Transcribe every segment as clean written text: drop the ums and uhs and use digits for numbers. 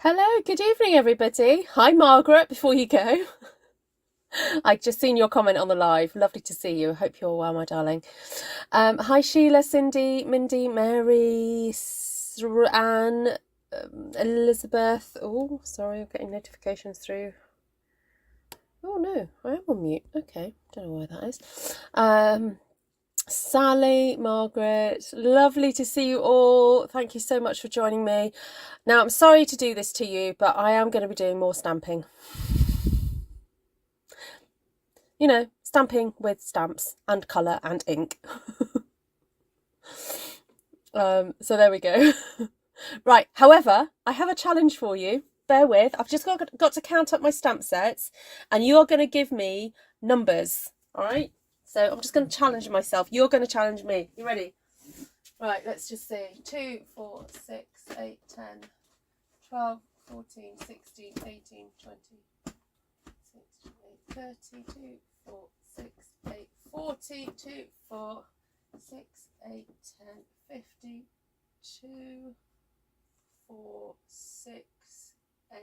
Hello, good evening, everybody. Hi, Margaret, before you go. I've just seen your comment on the live. Lovely to see you. Hope you're well, my darling. Hi, Sheila, Cindy, Mindy, Mary, Anne, Elizabeth. Oh, sorry, I'm getting notifications through. Oh, no, I am on mute. Okay, don't know why that is. Sally, Margaret, lovely to see you all. Thank you so much for joining me. Now, I'm sorry to do this to you, but I am going to be doing more stamping. You know, stamping with stamps and colour and ink. So there we go. Right, however, I have a challenge for you. Bear with. I've just got to count up my stamp sets, and you're going to give me numbers, all right? So I'm just going to challenge myself. You're going to challenge me. You ready? Right, let's just see. 2, 4, 6, 8, 10, 12, 14, 16, 18, 20, 16, 32, 4, 6, 8, 40, 2, 4, 6, 8, 10, 50, 2, 4, 6, 8,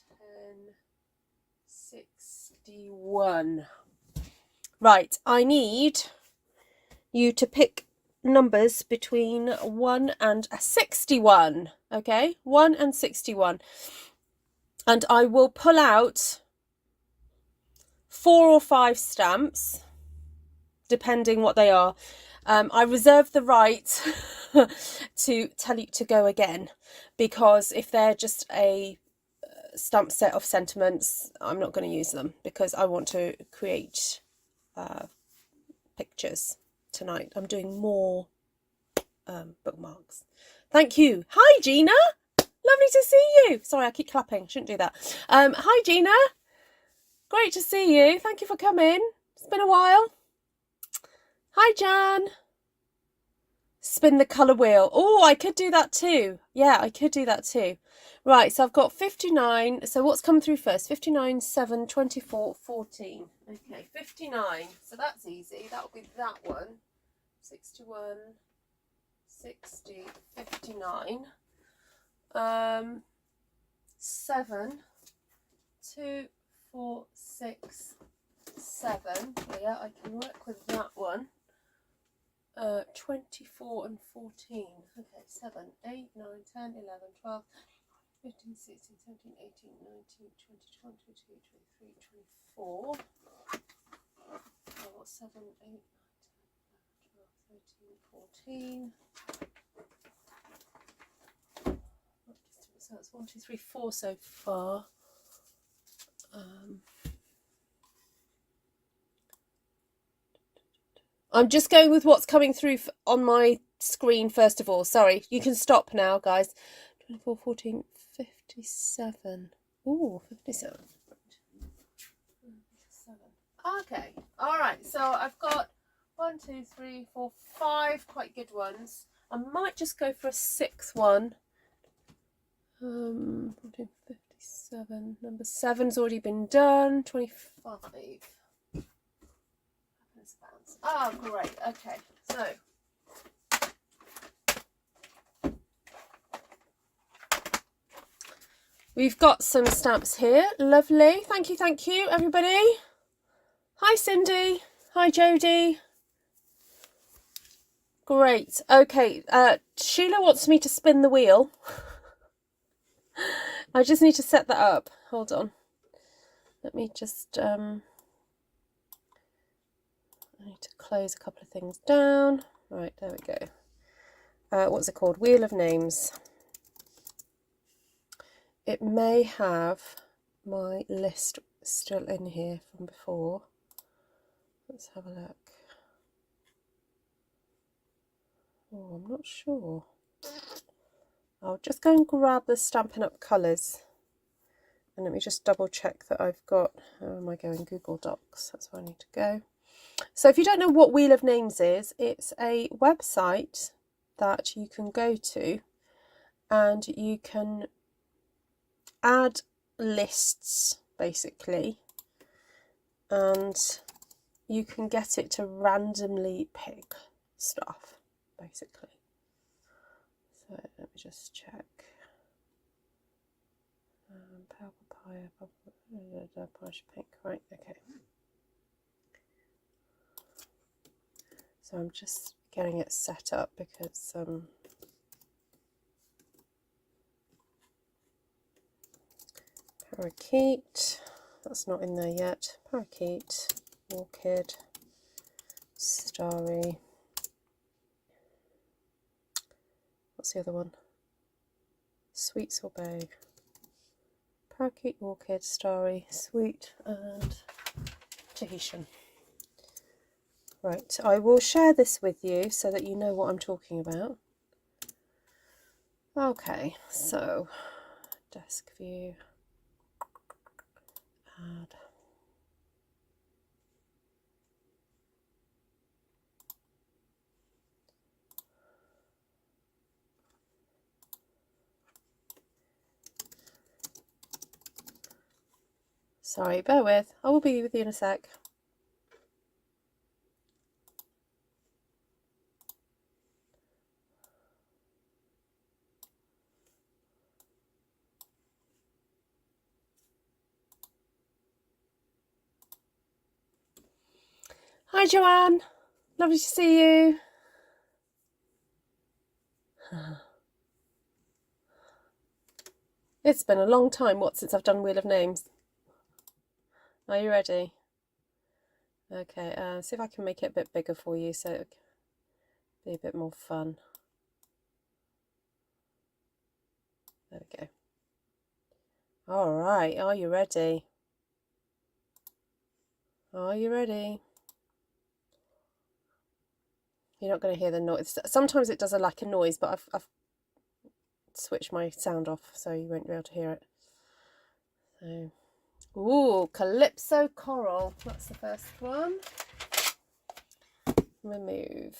10, 61. Right, I need you to pick numbers between 1 and 61. Okay, 1 and 61. And I will pull out 4 or 5 stamps, depending what they are. I reserve the right to tell you to go again, because if they're just a stamp set of sentiments, I'm not going to use them because I want to create pictures tonight. I'm doing more bookmarks. Thank you. Hi, Gina. Lovely to see you. Sorry, I keep clapping. Shouldn't do that. Hi, Gina. Great to see you. Thank you for coming. It's been a while. Hi, Jan. Spin the colour wheel. Oh, I could do that too. Yeah, I could do that too. Right, so I've got 59. So what's come through first? 59, 7, 24, 14. Okay, 59. So that's easy. That'll be that one. 61, 60, 59. 7, 2, 4, 6, 7. Yeah, I can work with that one. 24 and 14. Okay, 7, 8, 9, 10, 11, 12, 15, 16, 17, 18, 19, 20, 21, 22, 23, 24. Oh, 7, 8, 9, 10, 11, 12, 13, 14. So that's 1, 2, 3, 4 so far. I'm just going with what's coming through on my screen first of all. Sorry, you can stop now, guys. 24, 14, 57. Ooh, 57. Okay, all right. So I've got 1, 2, 3, 4, 5 quite good ones. I might just go for a 6th one. 14, 57. Number 7's already been done. 25. Oh, great. Okay, so we've got some stamps here. Lovely. Thank you, everybody. Hi, Cindy. Hi, Jodie. Great. Okay, Sheila wants me to spin the wheel. I just need to set that up. Hold on. Let me just I need to close a couple of things down. Right, there we go. What's it called? Wheel of Names. It may have my list still in here from before. Let's have a look. Oh, I'm not sure. I'll just go and grab the Stampin' Up colours. And let me just double check that I've got, how am I going? Google Docs, that's where I need to go. So if you don't know what Wheel of Names is, it's a website that you can go to and you can add lists basically, and you can get it to randomly pick stuff basically. So let me just check. Pale papaya, polish pink, right, okay. So I'm just getting it set up because parakeet, that's not in there yet. Parakeet, orchid, starry. What's the other one? Sweet sorbet. Parakeet, orchid, starry, sweet, and Tahitian. Right, I will share this with you so that you know what I'm talking about. Okay, so desk view, add. Sorry, bear with. I will be with you in a sec. Hi, Joanne. Lovely to see you. It's been a long time, since I've done Wheel of Names. Are you ready? Okay, see if I can make it a bit bigger for you so it'll be a bit more fun. There we go. All right, are you ready? Are you ready? You're not going to hear the noise. Sometimes it does like a noise, but I've switched my sound off so you won't be able to hear it. So, ooh, Calypso Coral. That's the first one. Remove.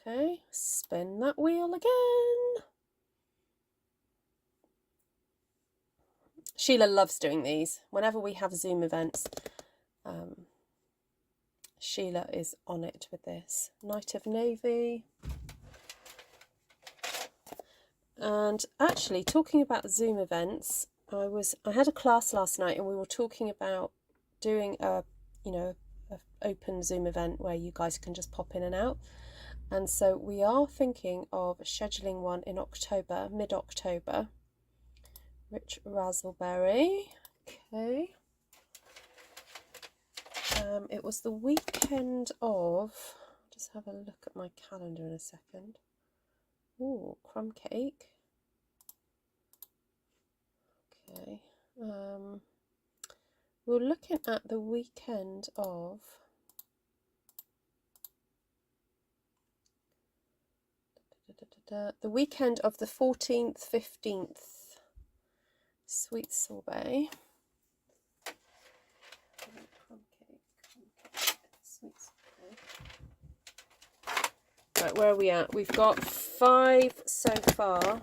Okay, spin that wheel again. Sheila loves doing these. Whenever we have Zoom events, Sheila is on it with this. Night of Navy. And actually, talking about Zoom events, I had a class last night and we were talking about doing a open Zoom event where you guys can just pop in and out. And so we are thinking of scheduling one in October, mid-October. Rich Razzleberry. Okay. It was the weekend of, I'll just have a look at my calendar in a second. Ooh, crumb cake. Okay. We're looking at the weekend of the weekend of the 14th, 15th. Sweet sorbet. Right, where are we at? We've got 5 so far.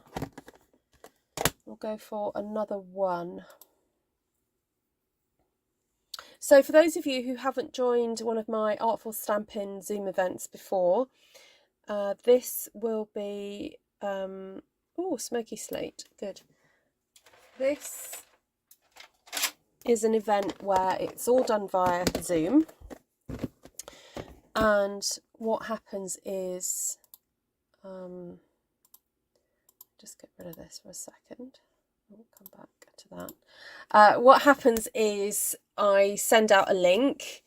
We'll go for another 1. So for those of you who haven't joined one of my Artful Stampin' Zoom events before, this will be, oh, Smoky Slate, good. This is an event where it's all done via Zoom. And what happens is, just get rid of this for a second. I'll come back to that. What happens is I send out a link,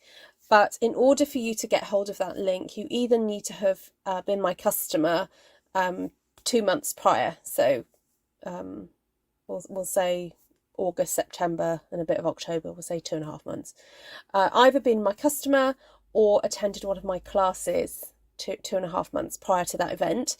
but in order for you to get hold of that link, you either need to have been my customer 2 months prior. So we'll say August, September, and a bit of October. We'll say 2.5 months. Either been my customer or attended one of my classes 2.5 months prior to that event,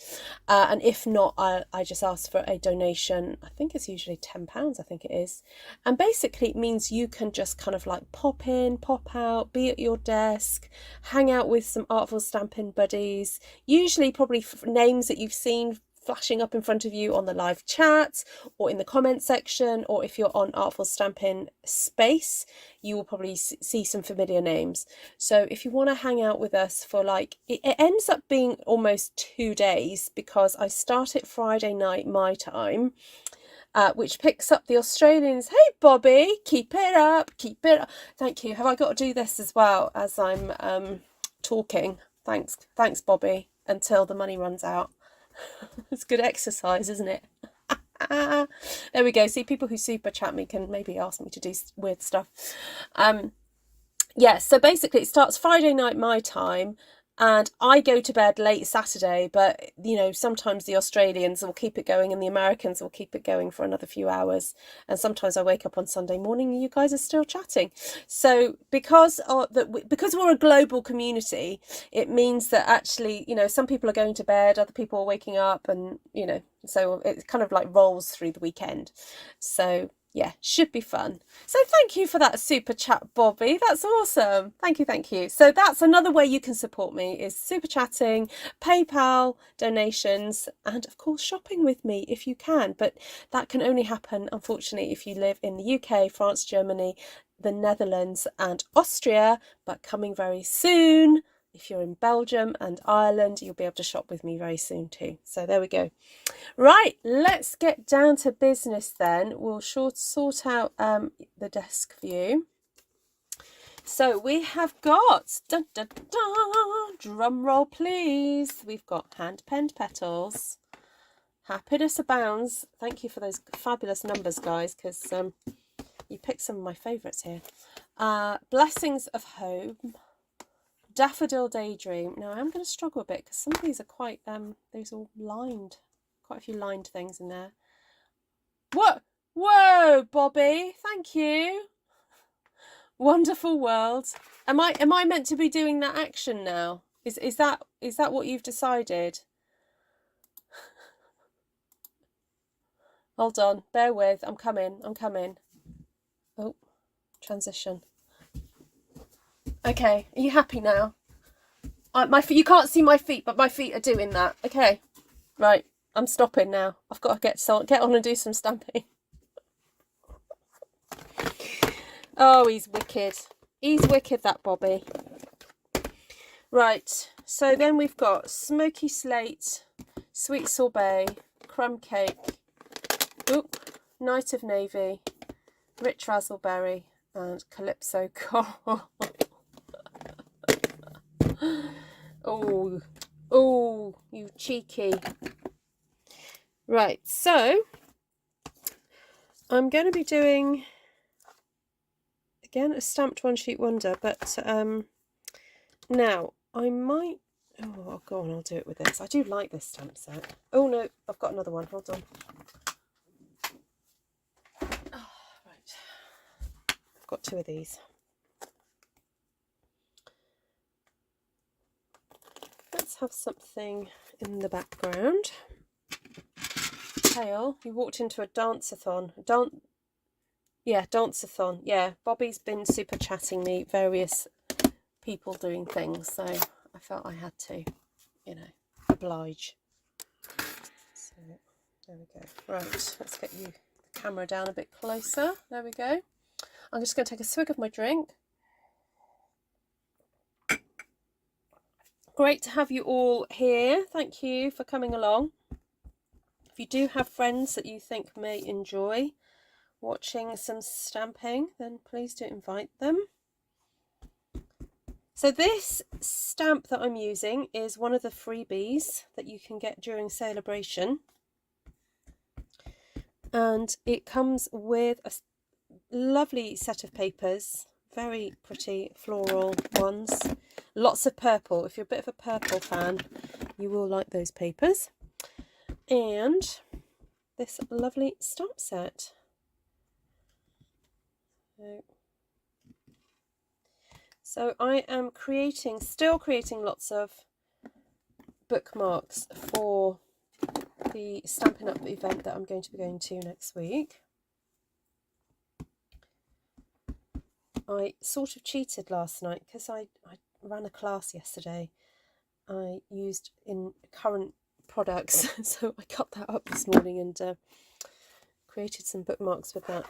and if not, I just ask for a donation. I think it's usually £10, I think it is, and basically it means you can just kind of like pop in, pop out, be at your desk, hang out with some Artful Stampin' buddies, usually probably names that you've seen flashing up in front of you on the live chat or in the comment section, or if you're on Artful Stampin' Space, you will probably see some familiar names. So if you want to hang out with us for like, it ends up being almost 2 days, because I start it Friday night my time, which picks up the Australians. Hey, Bobby, keep it up, keep it up. Thank you. Have I got to do this as well as I'm talking? Thanks, Bobby, until the money runs out. It's good exercise, isn't it? There we go. See, people who super chat me can maybe ask me to do weird stuff. Yeah, so basically it starts Friday night my time, and I go to bed late Saturday, but you know, sometimes the Australians will keep it going and the Americans will keep it going for another few hours, and sometimes I wake up on Sunday morning and you guys are still chatting. So because we're a global community, it means that actually, you know, some people are going to bed, other people are waking up, and you know, so it kind of like rolls through the weekend. So yeah, should be fun. So thank you for that super chat, Bobby. That's awesome. Thank you, thank you. So that's another way you can support me, is super chatting, PayPal, donations, and of course shopping with me if you can. But that can only happen, unfortunately, if you live in the UK, France, Germany, the Netherlands and Austria, but coming very soon. If you're in Belgium and Ireland, you'll be able to shop with me very soon too. So there we go. Right, let's get down to business then. We'll sort out the desk view. So we have got, dun, dun, dun, drum roll please, we've got hand-penned petals, happiness abounds. Thank you for those fabulous numbers, guys, because you picked some of my favourites here. Blessings of home, daffodil daydream. Now I'm going to struggle a bit because some of these are quite, those are all lined. Quite a few lined things in there. What? Whoa, Bobby! Thank you. Wonderful world. Am I meant to be doing that action now? Is that what you've decided? Hold on. Bear with. I'm coming. Oh, transition. Okay. Are you happy now? My feet. You can't see my feet, but my feet are doing that. Okay. Right. I'm stopping now. I've got to get on and do some stamping. Oh, he's wicked. He's wicked, that Bobby. Right, so then we've got Smoky Slate, Sweet Sorbet, Crumb Cake, Night of Navy, Rich Razzleberry, and Calypso. Oh, you cheeky. Right, so I'm going to be doing, again, a stamped one sheet wonder, but now I might, oh, go on, I'll do it with this. I do like this stamp set. Oh no, I've got another one, hold on. Oh, right, I've got two of these. Let's have something in the background. Tail, you walked into a dance-a-thon. Dance-a-thon. Yeah, Bobby's been super chatting me various people doing things, so I felt I had to, you know, oblige. So there we go. Right, let's get you the camera down a bit closer. There we go. I'm just going to take a swig of my drink. Great to have you all here. Thank you for coming along. If you do have friends that you think may enjoy watching some stamping, then please do invite them. So this stamp that I'm using is one of the freebies that you can get during celebration, and it comes with a lovely set of papers, very pretty floral ones, lots of purple. If you're a bit of a purple fan, you will like those papers, and this lovely stamp set. So I am still creating lots of bookmarks for the Stampin' Up event that I'm going to be going to next week. I sort of cheated last night because I ran a class yesterday. I used in current products, so I cut that up this morning and created some bookmarks with that.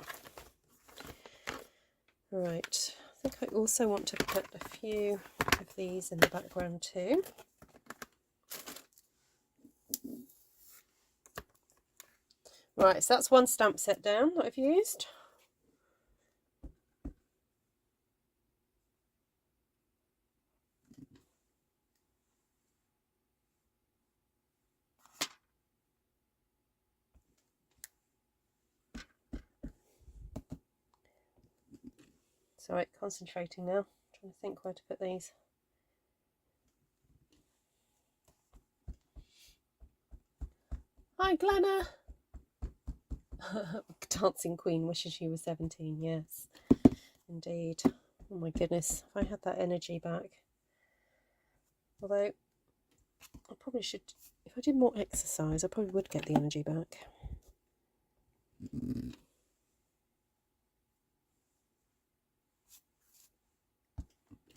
Right, I think I also want to put a few of these in the background too. Right, so that's one stamp set down that I've used. Sorry, concentrating now. Trying to think where to put these. Hi, Glenna. Dancing Queen wishes she was 17. Yes, indeed. Oh my goodness, if I had that energy back. Although, I probably should, if I did more exercise, I probably would get the energy back.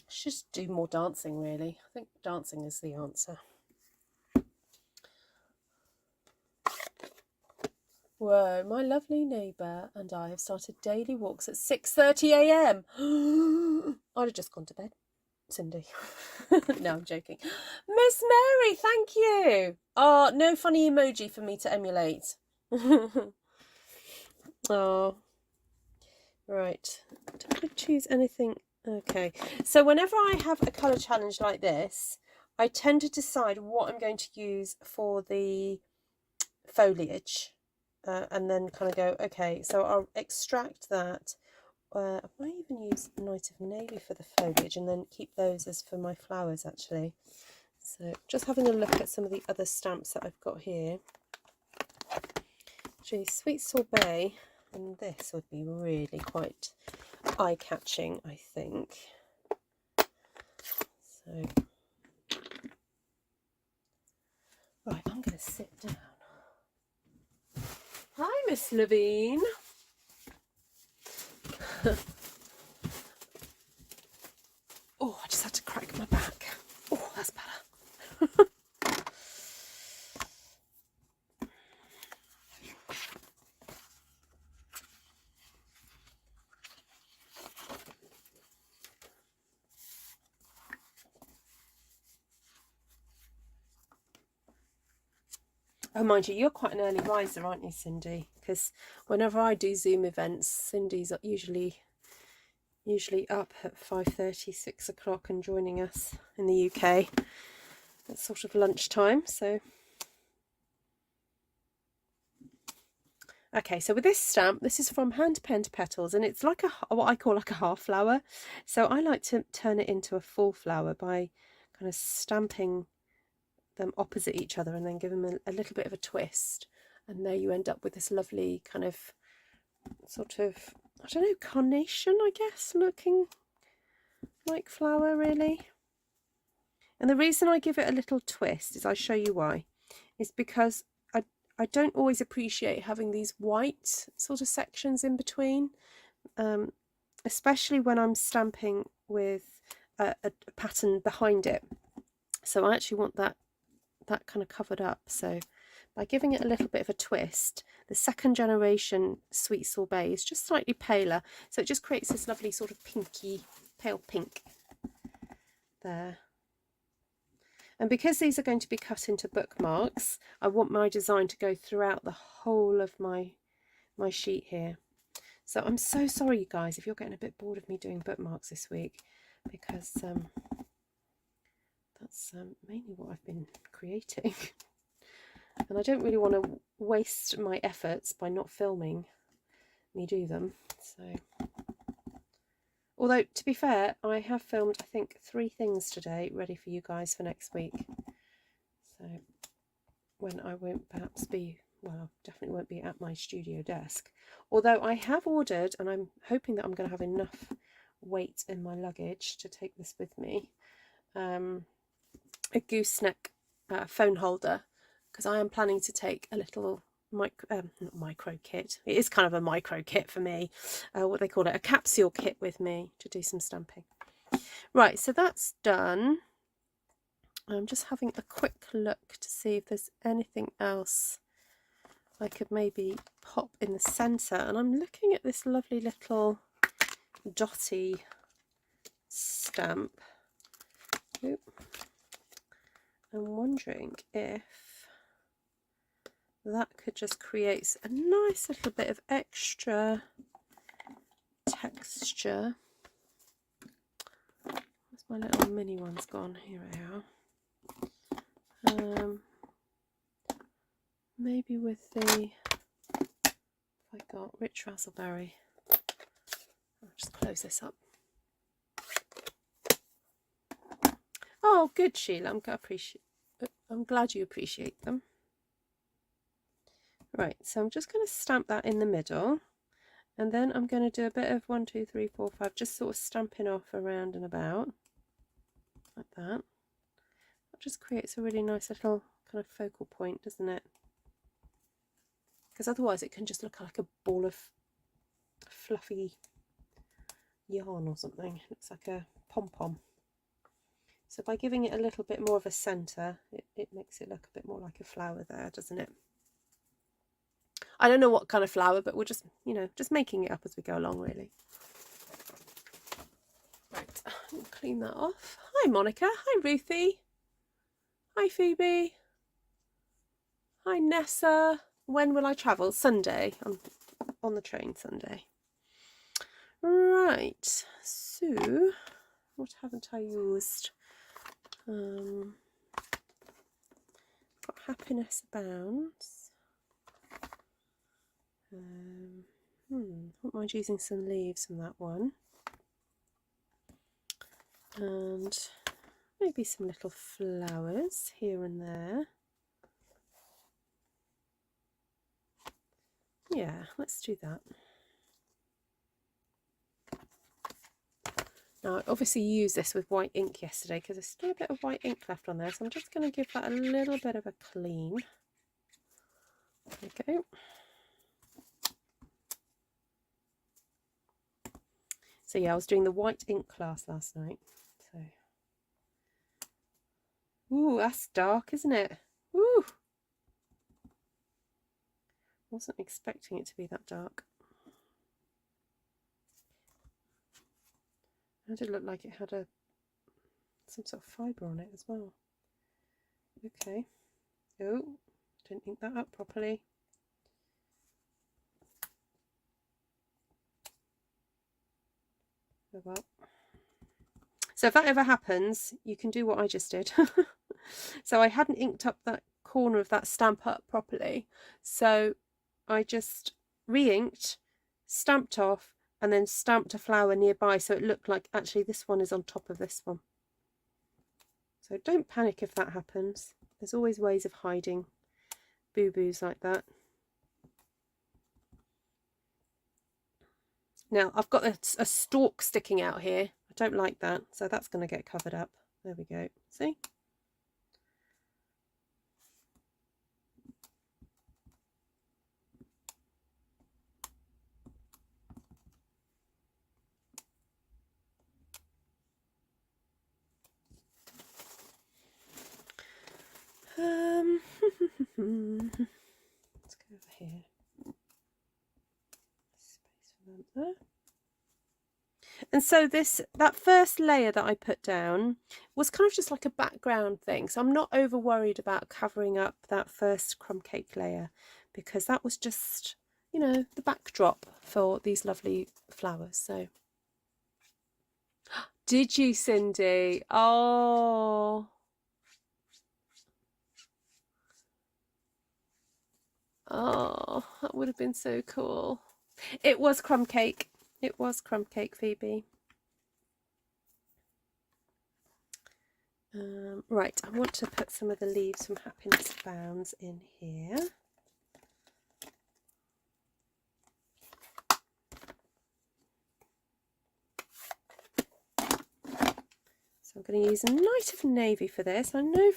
Should do more dancing, really. I think dancing is the answer. Whoa, my lovely neighbour and I have started daily walks at 6:30 a.m. I'd have just gone to bed, Cindy. No, I'm joking. Miss Mary, thank you. Oh, no funny emoji for me to emulate. Oh, right. Don't I choose anything? Okay, so whenever I have a colour challenge like this, I tend to decide what I'm going to use for the foliage. And then kind of go, okay, so I'll extract that. I might even use Night of Navy for the foliage and then keep those as for my flowers, actually. So just having a look at some of the other stamps that I've got here. Actually, Sweet Sorbet and this would be really quite eye-catching, I think. So, right, I'm going to sit down. Hi, Miss Levine. Oh, I just had to crack my back. Oh, that's better. Oh, mind you, you're quite an early riser, aren't you, Cindy? Because whenever I do Zoom events, Cindy's usually up at 5:30, 6 o'clock and joining us in the UK. It's sort of lunchtime, so. Okay, so with this stamp, this is from Hand Penned Petals, and it's like what I call like a half flower. So I like to turn it into a full flower by kind of stamping them opposite each other and then give them a little bit of a twist, and there you end up with this lovely kind of sort of, I don't know, carnation, I guess, looking like flower, really. And the reason I give it a little twist is, I show you why, is because I don't always appreciate having these white sort of sections in between, especially when I'm stamping with a pattern behind it. So I actually want that kind of covered up. So by giving it a little bit of a twist, the second generation Sweet Sorbet is just slightly paler, so it just creates this lovely sort of pinky, pale pink there. And because these are going to be cut into bookmarks, I want my design to go throughout the whole of my sheet here. So I'm so sorry, you guys, if you're getting a bit bored of me doing bookmarks this week, because that's mainly what I've been creating. And I don't really want to waste my efforts by not filming me do them. So, although to be fair, I have filmed, I think, 3 things today ready for you guys for next week. So when I won't perhaps be, well, I definitely won't be at my studio desk. Although I have ordered, and I'm hoping that I'm going to have enough weight in my luggage to take this with me, a gooseneck phone holder, because I am planning to take a little micro kit. It is kind of a micro kit for me, what they call it, a capsule kit with me to do some stamping. Right, so that's done. I'm just having a quick look to see if there's anything else I could maybe pop in the centre, and I'm looking at this lovely little dotty stamp. Oop. I'm wondering if that could just create a nice little bit of extra texture. Where's my little mini ones gone? Here they are. Maybe with the, I got rich razzleberry. I'll just close this up. Oh, good, Sheila. I'm glad you appreciate them. Right, so I'm just going to stamp that in the middle, and then I'm going to do a bit of 1, 2, 3, 4, 5, just sort of stamping off around and about like that. That just creates a really nice little kind of focal point, doesn't it? Because otherwise it can just look like a ball of fluffy yarn or something. It looks like a pom-pom. So by giving it a little bit more of a centre, it makes it look a bit more like a flower there, doesn't it? I don't know what kind of flower, but we're just, you know, just making it up as we go along, really. Right, I'll clean that off. Hi, Monica. Hi, Ruthie. Hi, Phoebe. Hi, Nessa. When will I travel? Sunday. I'm on the train Sunday. Right, so what haven't I used? Got Happiness Abounds. Wouldn't mind using some leaves from that one, and maybe some little flowers here and there. Yeah, let's do that. Now, I obviously used this with white ink yesterday because there's still a bit of white ink left on there, so I'm just going to give that a little bit of a clean. There we go. So yeah, I was doing the white ink class last night. So, ooh, that's dark, isn't it? Ooh, wasn't expecting it to be that dark. It did look like it had some sort of fibre on it as well. Okay. Oh, didn't ink that up properly. Oh well. So if that ever happens, you can do what I just did. So I hadn't inked up that corner of that stamp up properly. So I just re-inked, stamped off, and then stamped a flower nearby so it looked like actually this one is on top of this one. So don't panic if that happens. There's always ways of hiding boo-boos like that. Now I've got a stalk sticking out here. I don't like that, so that's going to get covered up. There we go. See? Let's go over here. Space for them there. And so that first layer that I put down was kind of just like a background thing. So I'm not over worried about covering up that first crumb cake layer because that was just, you know, the backdrop for these lovely flowers. So did you, Cindy? Oh. Oh, that would have been so cool. It was crumb cake. It was crumb cake, Phoebe. Right, I want to put some of the leaves from Happiness Abounds in here. So I'm going to use a night of navy for this. I know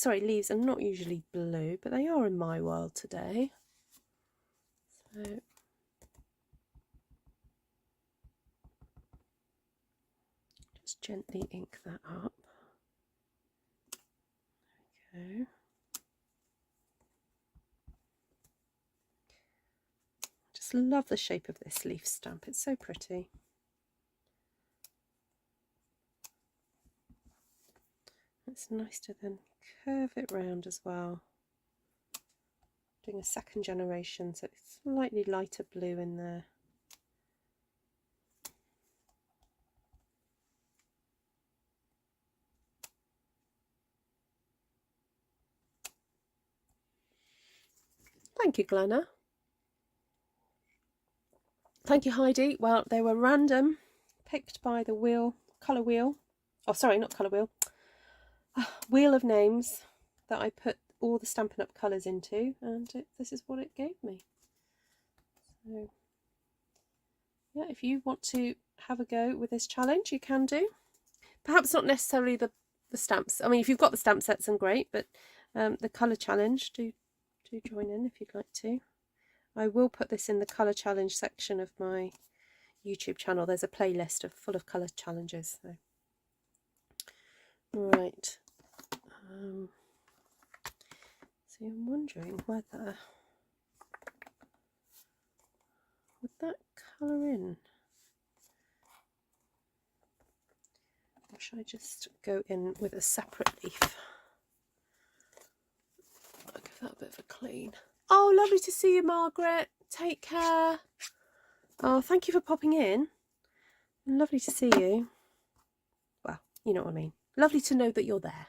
leaves are not usually blue, but they are in my world today. So just gently ink that up. There we go. Just love the shape of this leaf stamp. It's so pretty. It's nice to then curve it round as well. doing a second generation, so it's slightly lighter blue in there. Thank you, Glenna. Thank you, Heidi. Well, they were random, picked by the wheel, colour wheel. Oh, sorry, not colour wheel. Wheel of names that I put all the Stampin' Up colours into, and this is what it gave me. So, yeah, if you want to have a go with this challenge, you can do. Perhaps not necessarily the stamps. I mean, if you've got the stamp sets, then great, but the colour challenge, do join in if you'd like to. I will put this in the colour challenge section of my YouTube channel. There's a playlist full of colour challenges. So. Right. So I'm wondering whether would that colour in, or should I just go in with a separate leaf? I'll give that a bit of a clean. Oh, lovely to see you, Margaret. Take care. Oh, thank you for popping in. Lovely to see you. Well, you know what I mean. Lovely to know that you're there.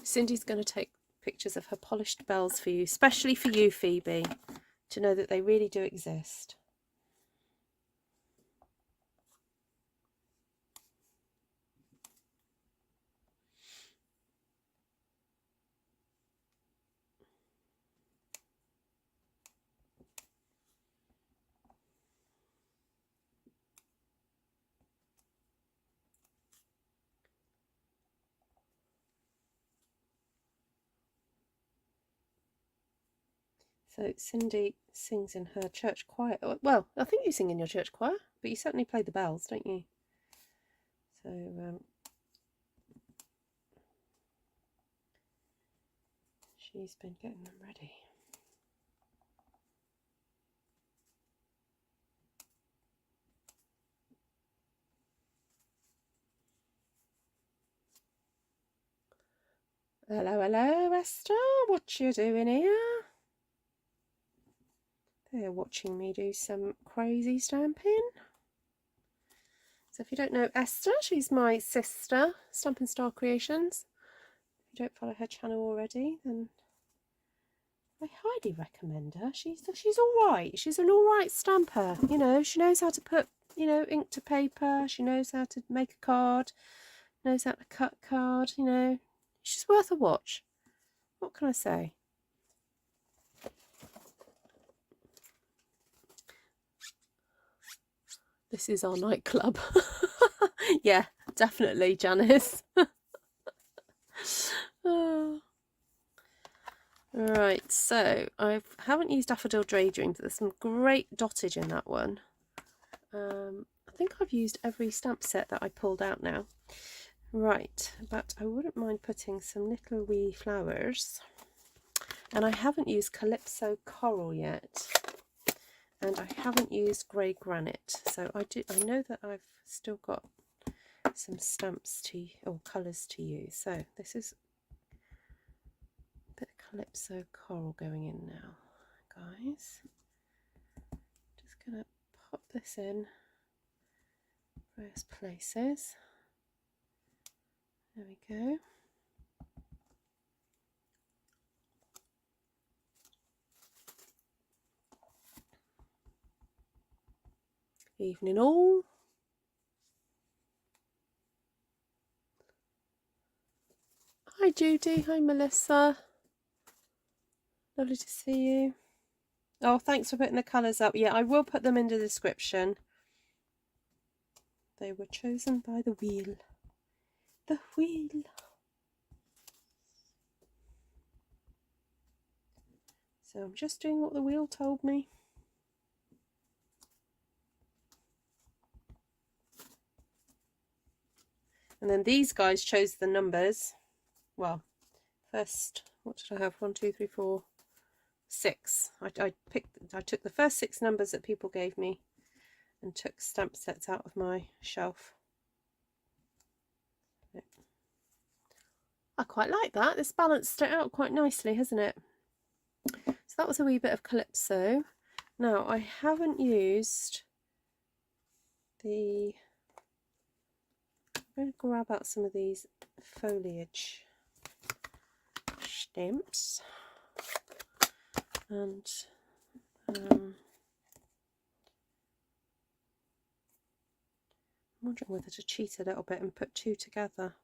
Cindy's going to take pictures of her polished bells for you, especially for you, Phoebe, to know that they really do exist. So Cindy sings in her church choir. Well, I think you sing in your church choir, but you certainly play the bells, don't you? So she's been getting them ready. Hello, hello, Esther. What you doing here? They're watching me do some crazy stamping. So if you don't know Esther, she's my sister, Stampin' Star Creations. If you don't follow her channel already, then I highly recommend her. She's all right. She's an all right stamper. You know, she knows how to put, you know, ink to paper. She knows how to make a card, knows how to cut card. You know, she's worth a watch. What can I say? This is our nightclub. Yeah, definitely, Janice. Oh. Right, so I haven't used Daffodil Daydream, but there's some great dottage in that one. I think I've used every stamp set that I pulled out now. Right, but I wouldn't mind putting some little wee flowers. And I haven't used Calypso Coral yet. And I haven't used grey granite, so I know that I've still got some stamps or colours to use. So this is a bit of Calypso Coral going in now, guys. Just gonna pop this in various places. There we go. Evening all. Hi Judy, hi Melissa. Lovely to see you. Oh, thanks for putting the colours up. Yeah, I will put them in the description. They were chosen by the wheel. The wheel. So I'm just doing what the wheel told me. And then these guys chose the numbers. Well, first, what did I have? 1, 2, 3, 4, 6. I took the first 6 numbers that people gave me, and took stamp sets out of my shelf. I quite like that. This balanced it out quite nicely, hasn't it? So that was a wee bit of Calypso. Now I haven't used the... I'm going to grab out some of these foliage stamps, and I'm wondering whether to cheat a little bit and put two together.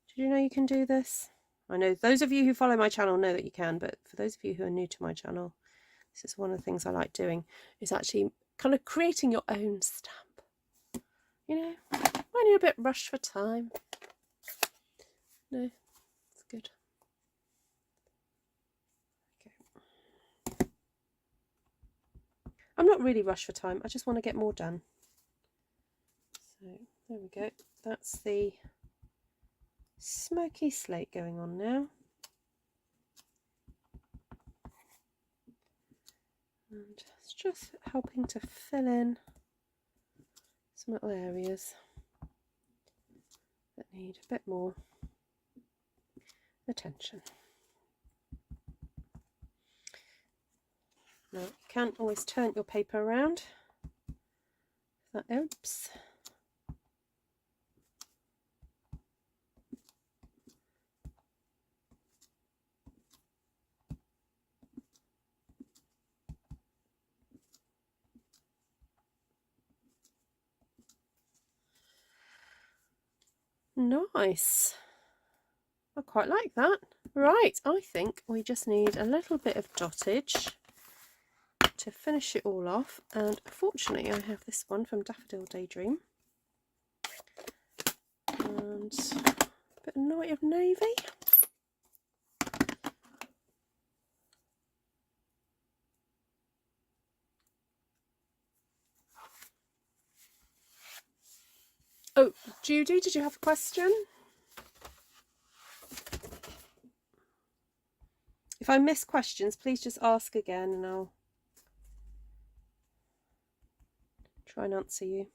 Did you know you can do this? I know those of you who follow my channel know that you can, but for those of you who are new to my channel, this is one of the things I like doing, is actually kind of creating your own stamp. You know, when you're a bit rushed for time. No, it's good. Okay. I'm not really rushed for time, I just want to get more done. So there we go. That's the Smoky Slate going on now. And it's just helping to fill in some little areas that need a bit more attention. Now, you can't always turn your paper around, if that helps. Nice. I quite like that. Right, I think we just need a little bit of dottage to finish it all off, and fortunately I have this one from Daffodil Daydream and a bit of Night of Navy. Oh, Judy, did you have a question? If I miss questions, please just ask again and I'll try and answer you.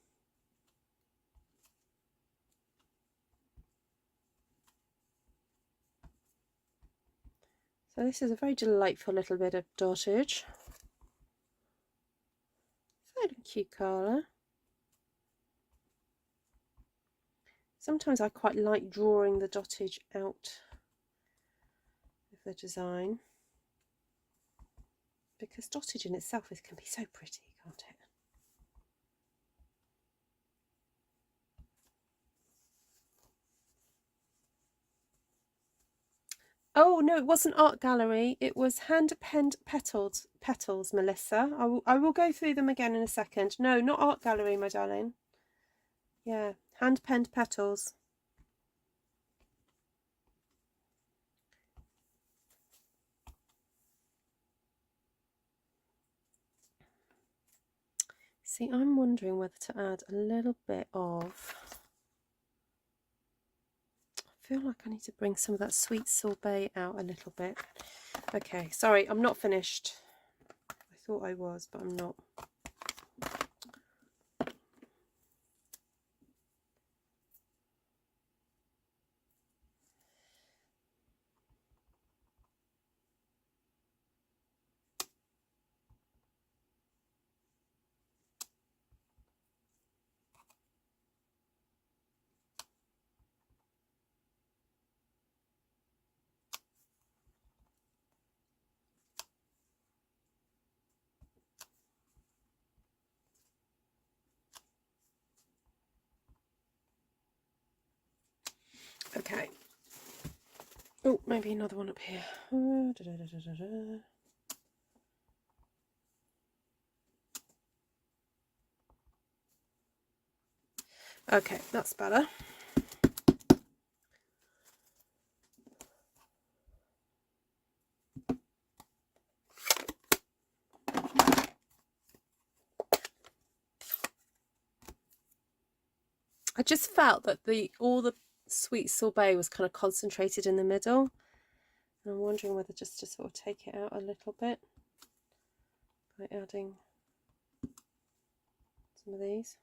So this is a very delightful little bit of dottage. Very cute colour. Sometimes I quite like drawing the dottage out of the design, because dottage in itself can be so pretty, can't it? Oh no, it wasn't art gallery, it was hand penned petals, Melissa. I will go through them again in a second. No, not art gallery, my darling. Yeah, hand penned petals. See, I'm wondering whether to add a little bit of... I feel like I need to bring some of that sweet sorbet out a little bit. Okay, sorry, I'm not finished. I thought I was, but I'm not. Okay. Oh, maybe another one up here. Okay, that's better. I just felt that all the sweet sorbet was kind of concentrated in the middle, and I'm wondering whether just to sort of take it out a little bit by adding some of these.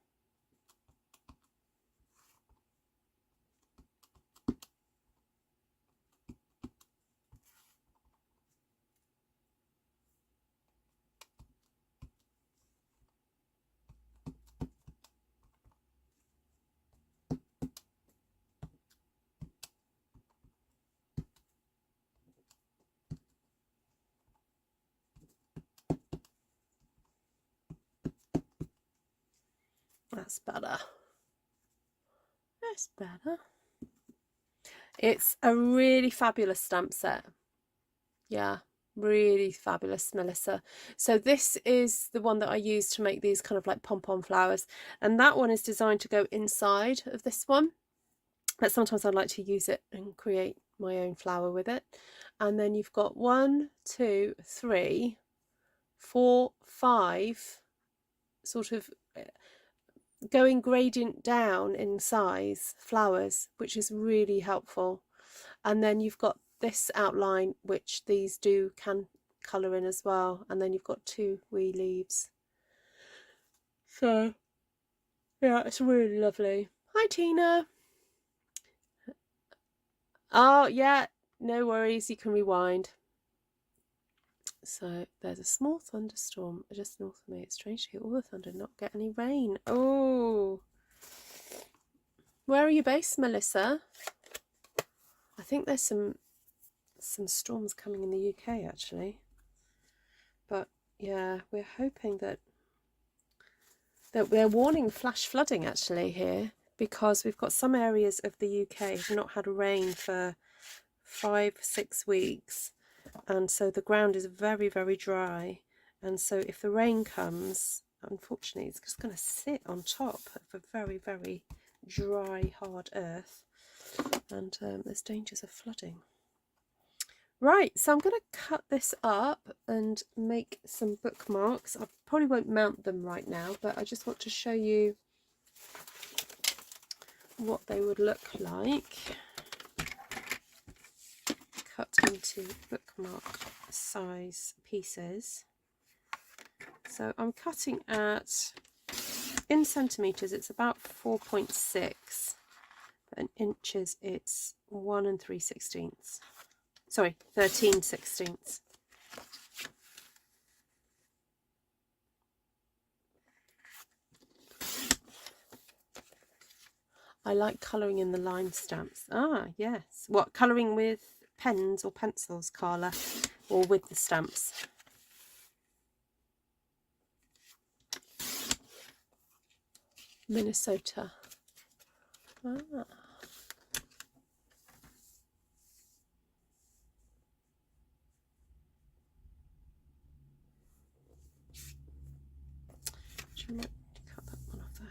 That's better. That's better. It's a really fabulous stamp set. Yeah, really fabulous, Melissa. So this is the one that I use to make these kind of like pom-pom flowers. And that one is designed to go inside of this one. But sometimes I like to use it and create my own flower with it. And then you've got 1, 2, 3, 4, 5 sort of going gradient down in size flowers, which is really helpful. And then you've got this outline, which these can colour in as well. And then you've got 2 wee leaves. So yeah, it's really lovely. Hi Tina. Oh yeah, no worries, you can rewind. So there's a small thunderstorm just north of me. It's strange to hear all the thunder and not get any rain. Oh, where are you based, Melissa? I think there's some storms coming in the UK actually, but yeah, we're hoping that we're warning flash flooding actually here, because we've got some areas of the UK have not had rain for 5-6 weeks, and so the ground is very, very dry. And so if the rain comes, unfortunately it's just going to sit on top of a very, very dry, hard earth, and there's dangers of flooding. Right, so I'm going to cut this up and make some bookmarks. I probably won't mount them right now, but I just want to show you what they would look like cut into bookmark size pieces. So I'm cutting at, in centimetres it's about 4.6, but in inches it's 1 3/16. Sorry, 13/16. I like colouring in the line stamps. Ah, yes. What, colouring with pens or pencils, Carla, or with the stamps? Minnesota. Ah. I might cut that one off there.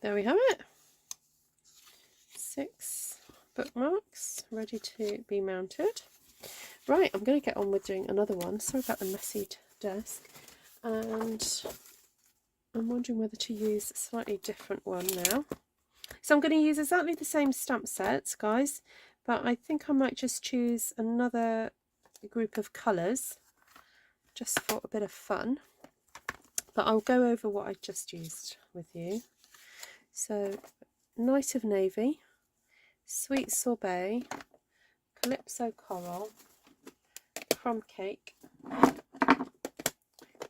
There we have it. 6 bookmarks ready to be mounted. Right, I'm going to get on with doing another one. Sorry about the messy desk. And I'm wondering whether to use a slightly different one now. So I'm going to use exactly the same stamp sets, guys, but I think I might just choose another group of colours just for a bit of fun. But I'll go over what I just used with you. So, Night of Navy, Sweet Sorbet, Calypso Coral, Crumb Cake,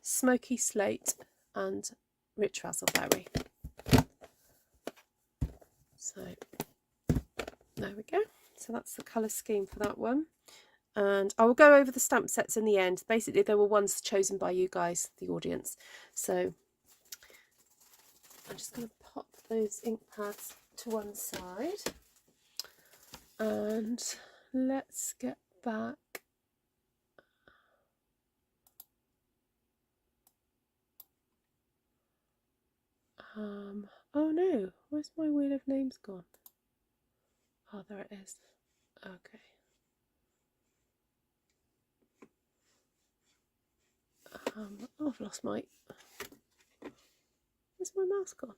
Smoky Slate, and Rich Razzleberry. So there we go. So that's the colour scheme for that one. And I will go over the stamp sets in the end. Basically, they were ones chosen by you guys, the audience. So I'm just going to pop those ink pads to one side. And let's get back. Oh no, where's my wheel of names gone? Oh, there it is. Okay. Oh, I've lost my... Where's my mouse gone?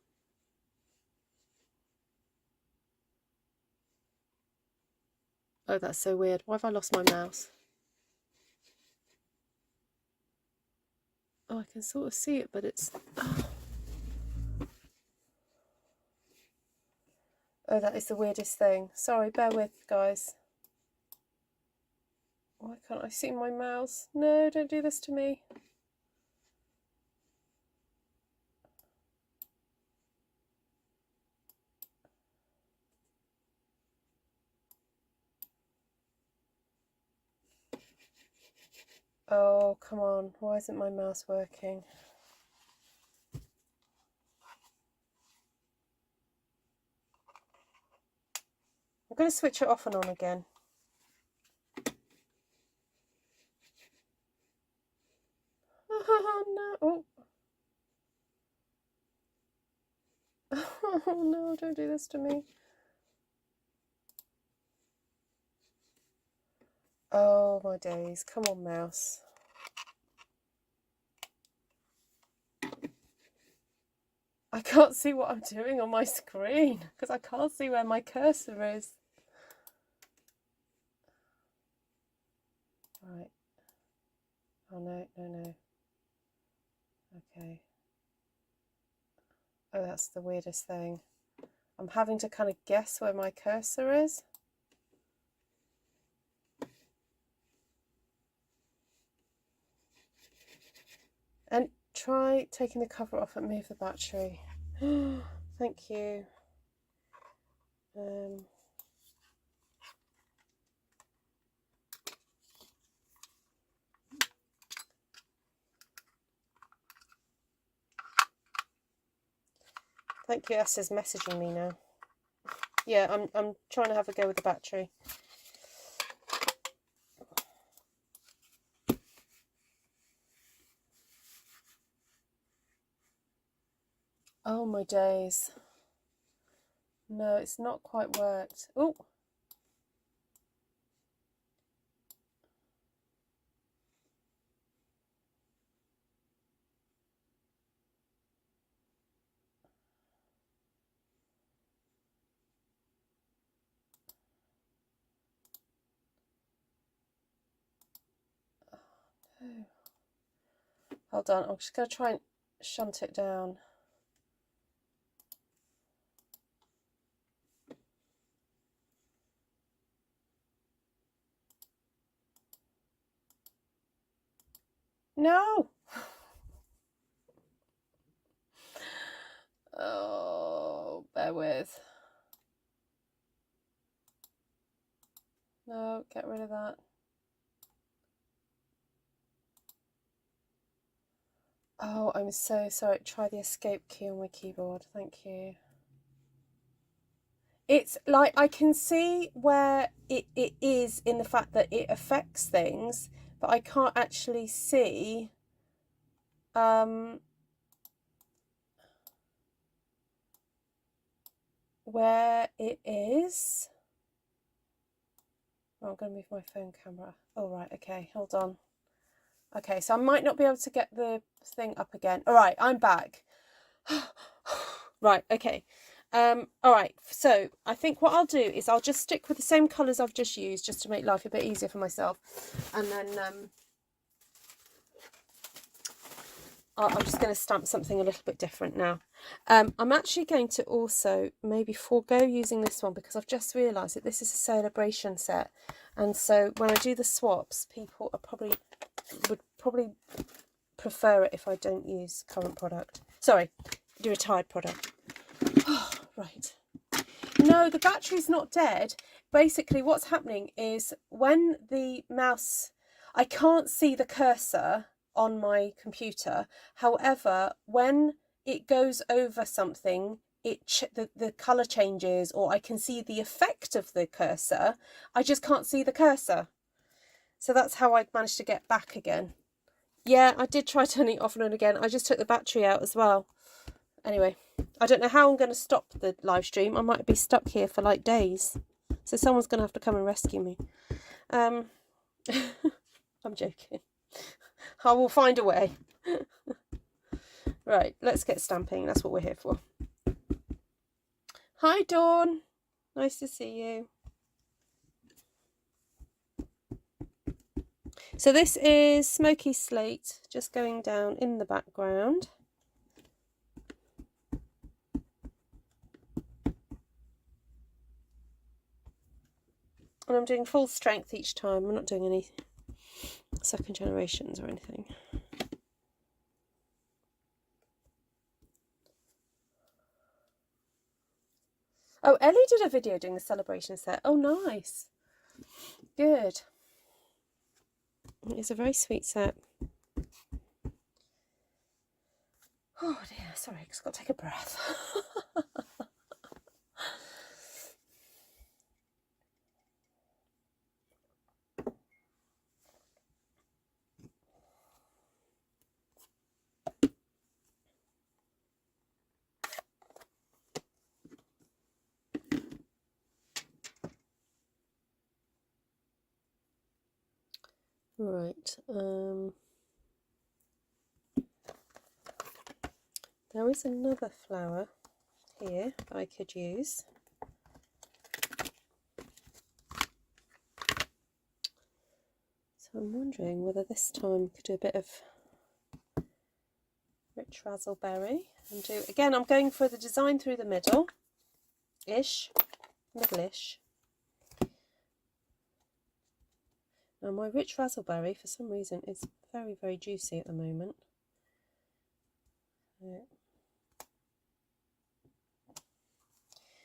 Oh, that's so weird. Why have I lost my mouse? Oh, I can sort of see it, but it's... Oh, that is the weirdest thing. Sorry, bear with, guys. Why can't I see my mouse? No, don't do this to me. Oh, come on. Why isn't my mouse working? I'm going to switch it off and on again. Oh, no. Oh. Oh, no, don't do this to me. Oh, my days. Come on, mouse. I can't see what I'm doing on my screen because I can't see where my cursor is. Right. Oh, no, no, no. Okay. Oh, that's the weirdest thing. I'm having to kind of guess where my cursor is. And try taking the cover off and move the battery. Thank you. Thank you, S is messaging me now. Yeah, I'm trying to have a go with the battery. Oh my days. No, it's not quite worked. Oh. No. Hold on, I'm just going to try and shunt it down. No! Oh, bear with. No, get rid of that. Oh, I'm so sorry. Try the escape key on my keyboard. Thank you. It's like I can see where it is in the fact that it affects things, but I can't actually see where it is. Oh, I'm going to move my phone camera. Oh, right, okay, hold on. Okay, so I might not be able to get the thing up again. All right, I'm back. Right, okay. All right, so I think what I'll do is I'll just stick with the same colours I've just used just to make life a bit easier for myself. And then I'm just going to stamp something a little bit different now. I'm actually going to also maybe forego using this one because I've just realised that this is a celebration set. And so when I do the swaps, people are would probably prefer it if I don't use current product. Sorry, the retired product. Oh, right. No, the battery's not dead. Basically, what's happening is when the mouse... I can't see the cursor on my computer. However, when it goes over something, the colour changes, or I can see the effect of the cursor. I just can't see the cursor. So that's how I managed to get back again. Yeah, I did try turning it off and on again. I just took the battery out as well. Anyway, I don't know how I'm going to stop the live stream. I might be stuck here for like days. So someone's going to have to come and rescue me. I'm joking. I will find a way. Right, let's get stamping. That's what we're here for. Hi, Dawn. Nice to see you. So this is Smoky Slate, just going down in the background. And I'm doing full strength each time. I'm not doing any second generations or anything. Oh, Ellie did a video doing the celebration set. Oh, nice. Good. It's a very sweet set. Oh dear, sorry, I've just got to take a breath. Right, there is another flower here that I could use. So I'm wondering whether this time we could do a bit of rich razzleberry and do, again, I'm going for the design through the middle-ish, middle-ish. Now my rich razzleberry, for some reason, is very, very juicy at the moment.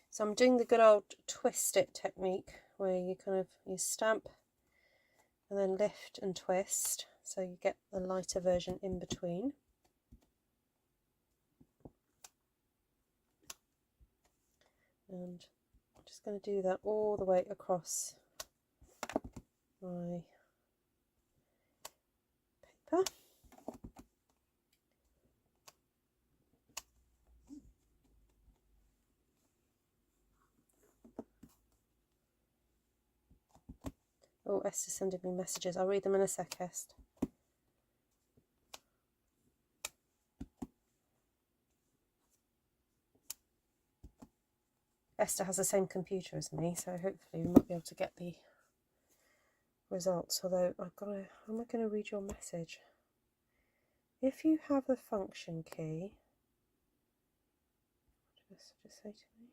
So I'm doing the good old twist it technique, where you you stamp and then lift and twist, so you get the lighter version in between. And I'm just going to do that all the way across my paper. Oh, Esther's sending me messages. I'll read them in a sec, Esther. Esther has the same computer as me, so hopefully we might be able to get the results. Although I've got to, how am I going to read your message? If you have the function key, what did Esther just say to me?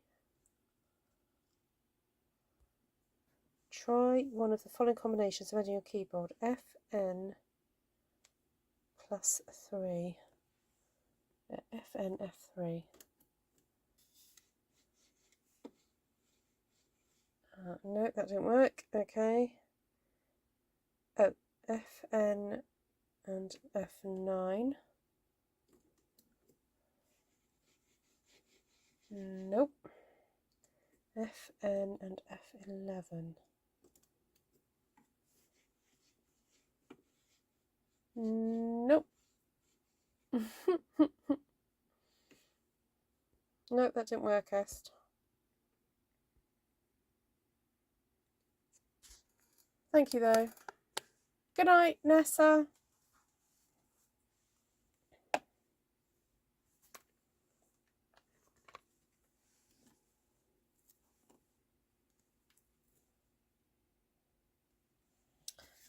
Try one of the following combinations of on your keyboard: FN plus 3. FN F3. No, that didn't work. Okay. Oh, FN and F9. Nope. FN and F11. Nope. Nope, that didn't work, Est. Thank you, though. Good night, Nessa.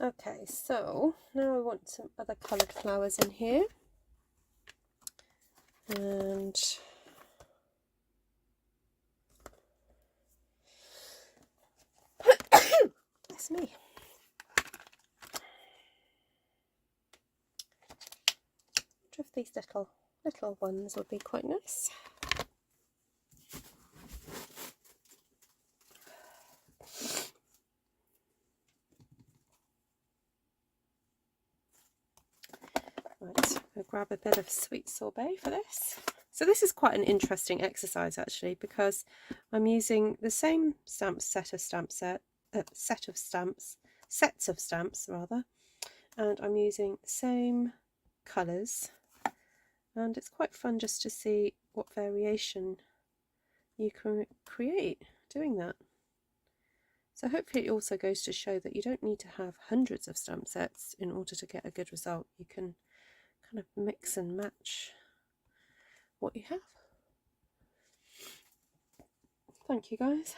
Okay, so now I want some other coloured flowers in here. And that's me. I wonder if these little ones would be quite nice. Right, I'll grab a bit of sweet sorbet for this. So this is quite an interesting exercise actually, because I'm using the same sets of stamps rather, and I'm using the same colours, and it's quite fun just to see what variation you can create doing that. So hopefully it also goes to show that you don't need to have hundreds of stamp sets in order to get a good result. You can kind of mix and match what you have. Thank you, guys.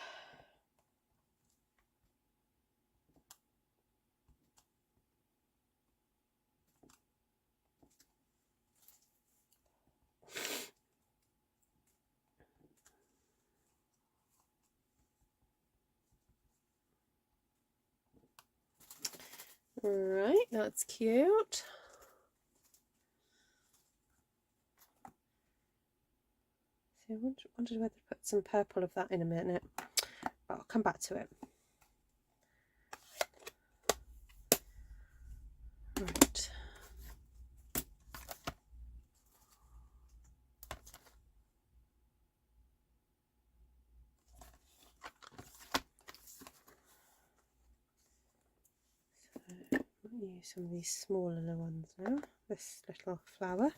Right, that's cute. See, I wondered whether to put some purple of that in a minute, but I'll come back to it. Right. Use some of these smaller ones now. This little flower.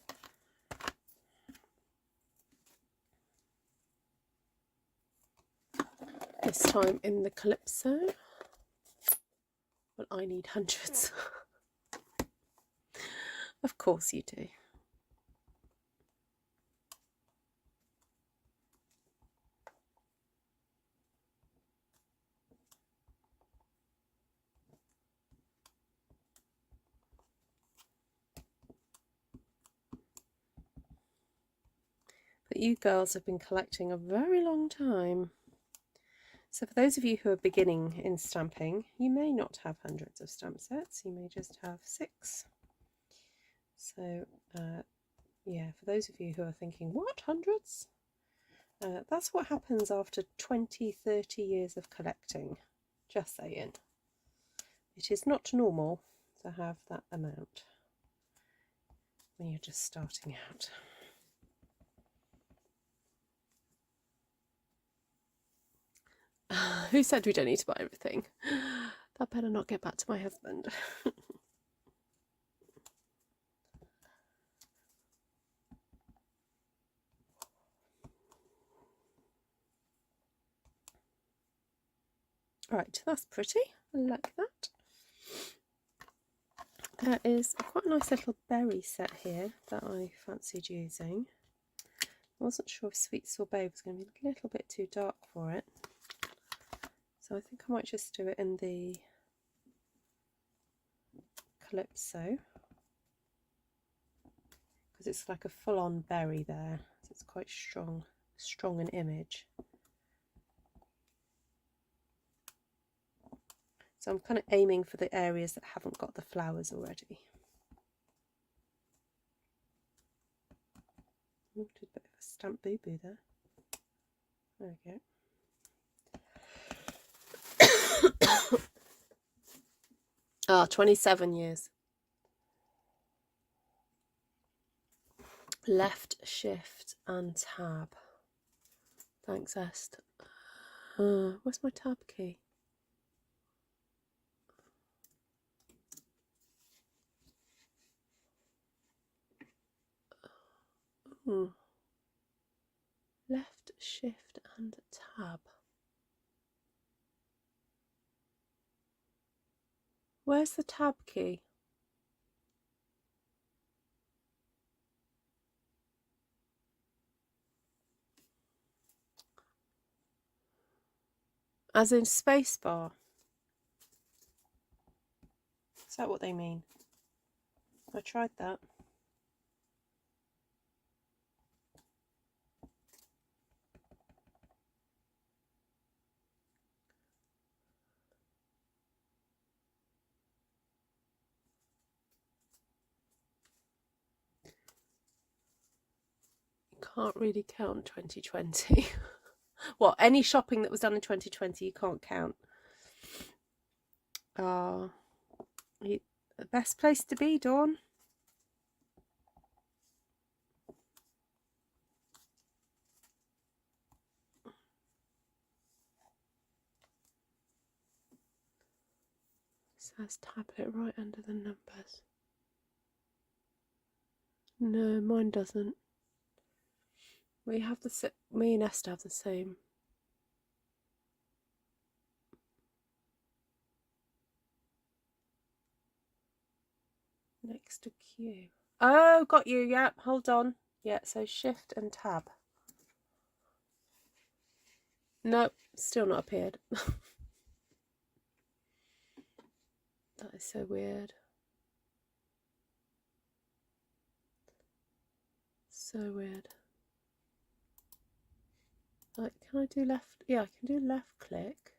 This time in the Calypso. Well, I need hundreds. Of course you do. But you girls have been collecting a very long time. So for those of you who are beginning in stamping, you may not have hundreds of stamp sets, you may just have 6. So yeah, for those of you who are thinking, what, hundreds? That's what happens after 20-30 years of collecting, just saying. It is not normal to have that amount when you're just starting out. Who said we don't need to buy everything? That better not get back to my husband. Right, that's pretty. I like that. There is quite a nice little berry set here that I fancied using. I wasn't sure if Sweet Sorbet was going to be a little bit too dark for it. So I think I might just do it in the Calypso, because it's like a full-on berry there, so it's quite strong an image. So I'm kind of aiming for the areas that haven't got the flowers already. Ooh, did a bit of a stamp boo-boo there. There we go. Ah, 27 years. Left, shift and tab. Thanks, Est. Where's my tab key? Left, shift and tab. Where's the tab key? As in spacebar? Is that what they mean? I tried that. Can't really count 2020. What, any shopping that was done in 2020 you can't count. The best place to be, Dawn. It says tablet right under the numbers. No, mine doesn't. We have me and Esther have the same. Next to Q. Oh, got you. Yeah, hold on. Yeah, so shift and tab. Nope, still not appeared. That is so weird. So weird. Like, can I do left? Yeah, I can do left click.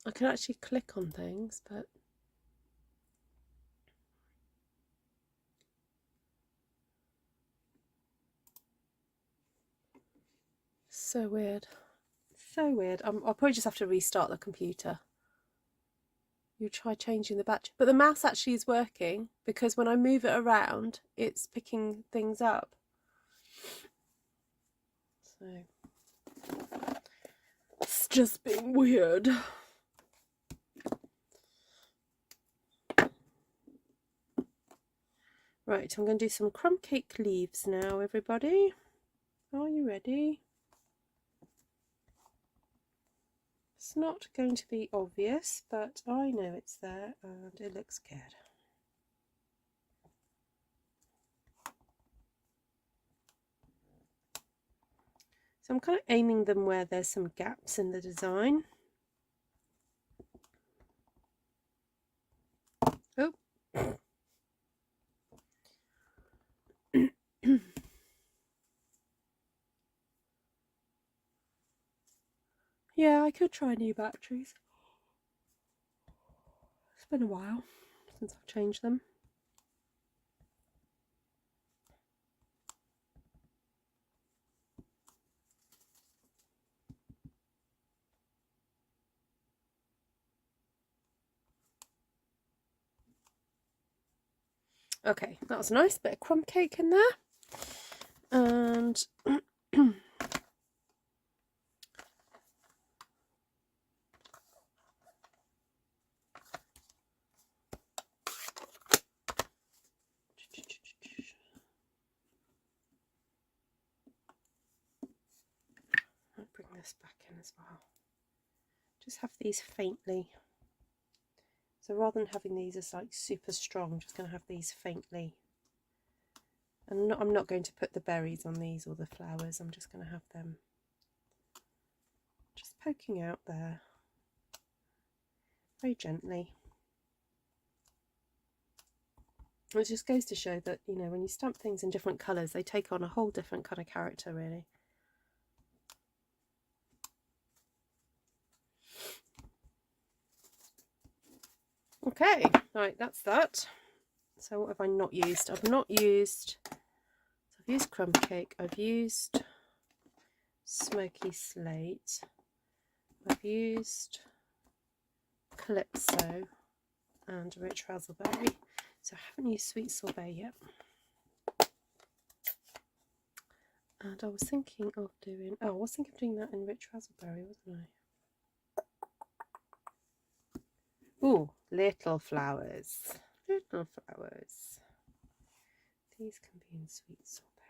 I can actually click on things, but so weird. So weird. I'll probably just have to restart the computer. You try changing the battery, but the mouse actually is working because when I move it around, it's picking things up. So it's just being weird. Right, I'm going to do some crumb cake leaves now, everybody. Are you ready? It's not going to be obvious, but I know it's there and it looks good. So I'm kind of aiming them where there's some gaps in the design. Oh. Yeah, I could try new batteries. It's been a while since I've changed them. Okay, that was a nice bit of crumb cake in there. And I'll bring this back in as well. Just have these faintly. So rather than having these as like super strong, I'm just going to have these faintly. And I'm not going to put the berries on these or the flowers. I'm just going to have them just poking out there very gently. It just goes to show that, you know, when you stamp things in different colours, they take on a whole different kind of character, really. Okay, right, that's that. So what have I not used? I've not used, so I've used crumb cake, I've used Smoky Slate, I've used Calypso and rich Razzleberry. So I haven't used sweet sorbet yet. And I was thinking of doing, oh, I was thinking of doing that in rich Razzleberry, wasn't I? Ooh, little flowers. Little flowers. These can be in sweet sorbet.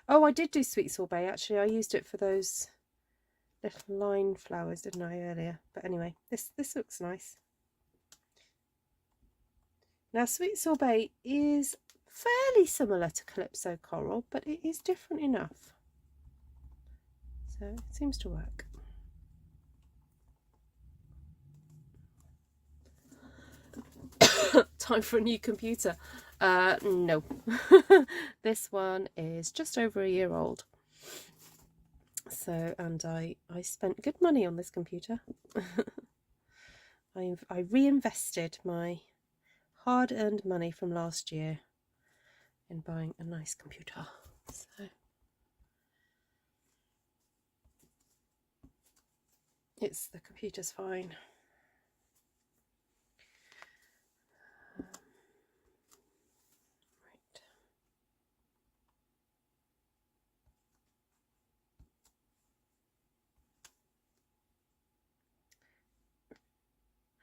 Oh, I did do sweet sorbet actually. I used it for those little line flowers, didn't I, earlier? But anyway, this looks nice. Now, sweet sorbet is fairly similar to Calypso coral, but it is different enough. So it seems to work. Time for a new computer. No. This one is just over a year old. So, and I spent good money on this computer. I reinvested my hard-earned money from last year in buying a nice computer. So the computer's fine.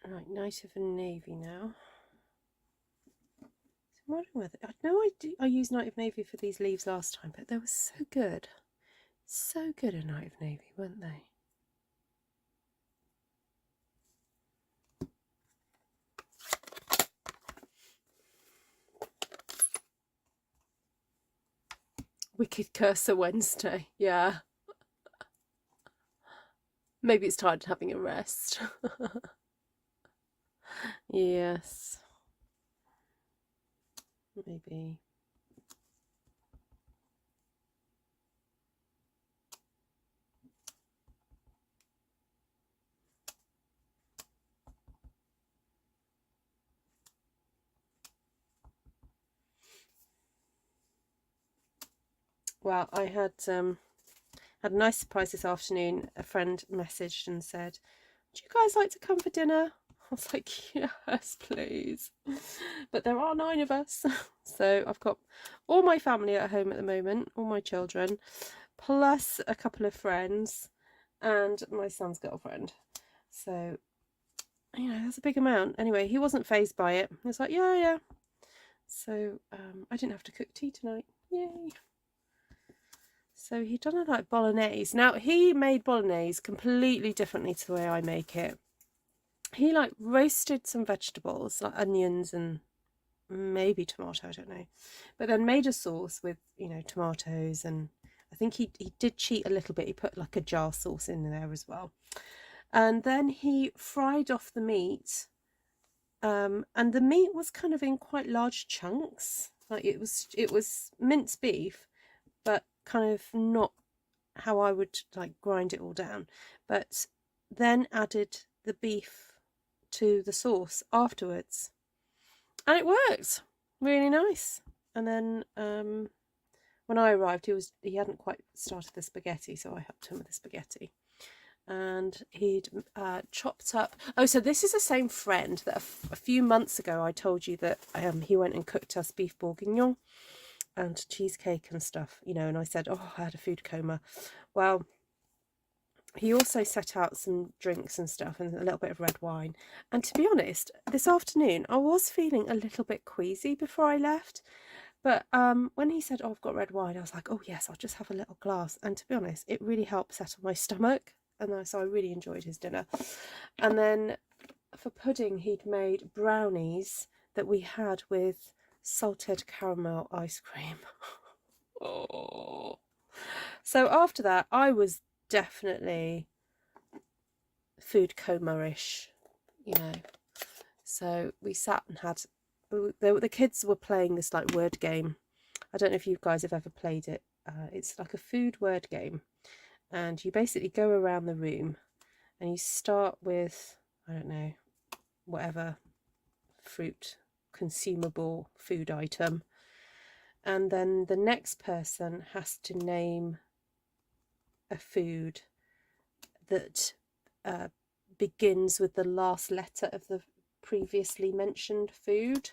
Right, Night of Navy now. So I'm wondering whether I know I used Night of Navy for these leaves last time, but they were so good. So good at Night of Navy, weren't they? Wicked Cursor Wednesday, yeah. Maybe it's tired of having a rest. Yes. Maybe. Well, I had a nice surprise this afternoon. A friend messaged and said, "Do you guys like to come for dinner?" I was like, "Yes, please." But there are 9 of us, so I've got all my family at home at the moment, all my children, plus a couple of friends and my son's girlfriend. So, you know, that's a big amount. Anyway, he wasn't fazed by it. He was like, yeah. So I didn't have to cook tea tonight. Yay. So he'd done a like bolognese. Now he made bolognese completely differently to the way I make it. He like roasted some vegetables like onions and maybe tomato, I don't know, but then made a sauce with, you know, tomatoes, and I think he did cheat a little bit. He put like a jar sauce in there as well, and then he fried off the meat, and the meat was kind of in quite large chunks. Like it was minced beef, but kind of not how I would like grind it all down, but then added the beef to the sauce afterwards, and it worked really nice. And then when I arrived, he hadn't quite started the spaghetti, so I helped him with the spaghetti. And he'd chopped up. Oh, so this is the same friend that a few months ago I told you that he went and cooked us beef bourguignon and cheesecake and stuff, you know, and I said, oh, I had a food coma. Well, he also set out some drinks and stuff and a little bit of red wine. And to be honest, this afternoon I was feeling a little bit queasy before I left. But when he said, oh, I've got red wine, I was like, oh, yes, I'll just have a little glass. And to be honest, it really helped settle my stomach. And so I really enjoyed his dinner. And then for pudding, he'd made brownies that we had with salted caramel ice cream. Oh. So after that, I was definitely food coma-ish, you know. So we sat and had, the kids were playing this like word game. I don't know if you guys have ever played it. It's like a food word game, and you basically go around the room and you start with, I don't know, whatever fruit, consumable food item, and then the next person has to name a food that begins with the last letter of the previously mentioned food.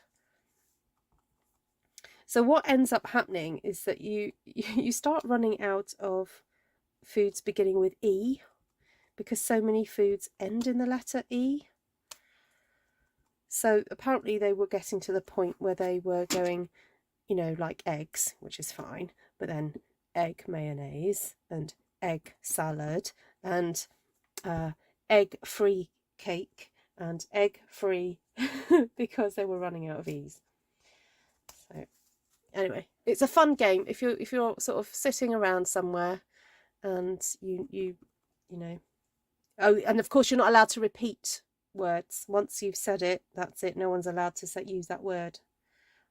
So what ends up happening is that you start running out of foods beginning with E, because so many foods end in the letter E. So apparently they were getting to the point where they were going, you know, like eggs, which is fine, but then egg mayonnaise and egg salad and egg free cake and egg free because they were running out of E's. So anyway, it's a fun game if you're sort of sitting around somewhere and you know. Oh, and of course you're not allowed to repeat words. Once you've said it, that's it. No one's allowed to use that word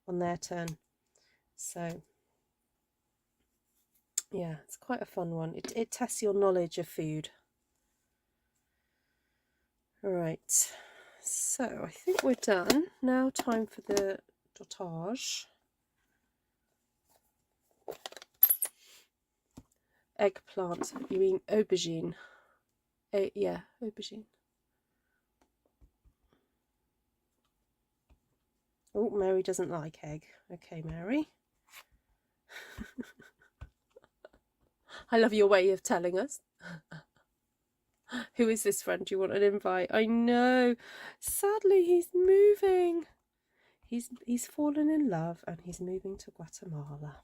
on their turn. So yeah, it's quite a fun one. It tests your knowledge of food. All right, so I think we're done. Now time for the dotage. Eggplant. You mean aubergine? Yeah, aubergine. Oh, Mary doesn't like egg. Okay, Mary. I love your way of telling us. Who is this friend? Do you want an invite? I know. Sadly, he's moving. He's fallen in love and he's moving to Guatemala.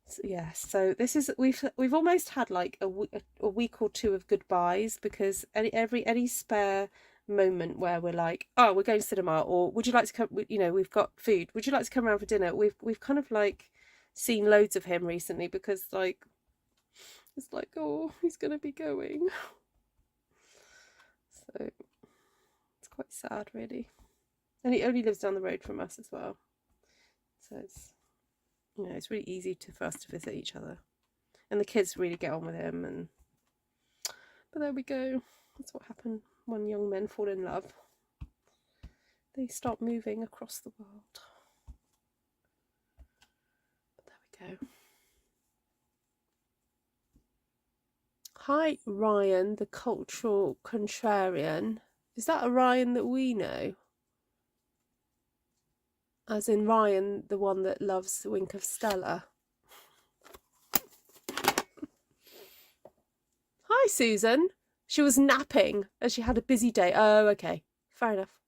So, yeah, so this is we've almost had like a week or two of goodbyes, because any spare moment where we're like, oh, we're going to cinema, or would you like to come, you know, we've got food, would you like to come around for dinner, we've kind of like seen loads of him recently, because like it's like, oh, he's gonna be going. So it's quite sad really, and he only lives down the road from us as well, so it's, you know, it's really easy for us to visit each other, and the kids really get on with him. But there we go. That's what happened when young men fall in love. They start moving across the world. But there we go. Hi, Ryan, the cultural contrarian. Is that a Ryan that we know? As in Ryan, the one that loves the Wink of Stella. Hi, Susan. She was napping as she had a busy day. Oh, okay. Fair enough.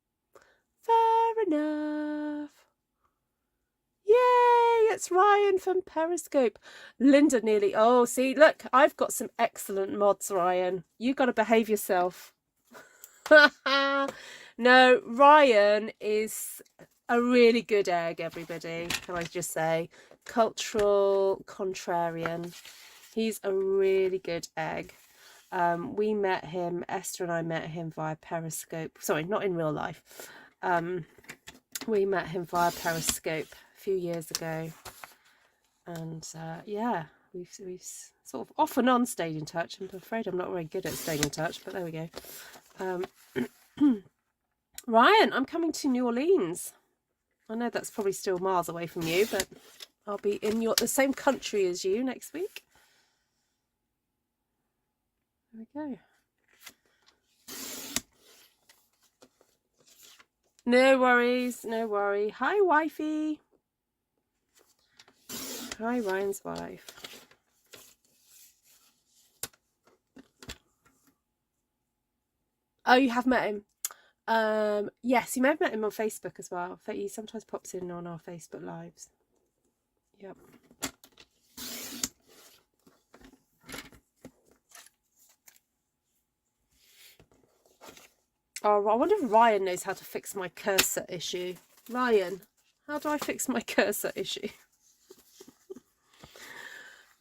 Fair enough. Yay, it's Ryan from Periscope. Linda nearly. Oh, see, look, I've got some excellent mods, Ryan. You got to behave yourself. No, Ryan is a really good egg, everybody. Can I just say? Cultural contrarian. He's a really good egg. We met him, Esther and I met him via Periscope. Sorry, not in real life. We met him via Periscope a few years ago. And yeah, we've sort of off and on stayed in touch. I'm afraid I'm not very good at staying in touch, but there we go. Ryan, I'm coming to New Orleans. I know that's probably still miles away from you, but I'll be in the same country as you next week. There we go. No worries, no worry. Hi, wifey. Hi, Ryan's wife. Oh, you have met him? Yes, you may have met him on Facebook as well. He sometimes pops in on our Facebook lives. Yep. Oh, I wonder if Ryan knows how to fix my cursor issue. Ryan, how do I fix my cursor issue?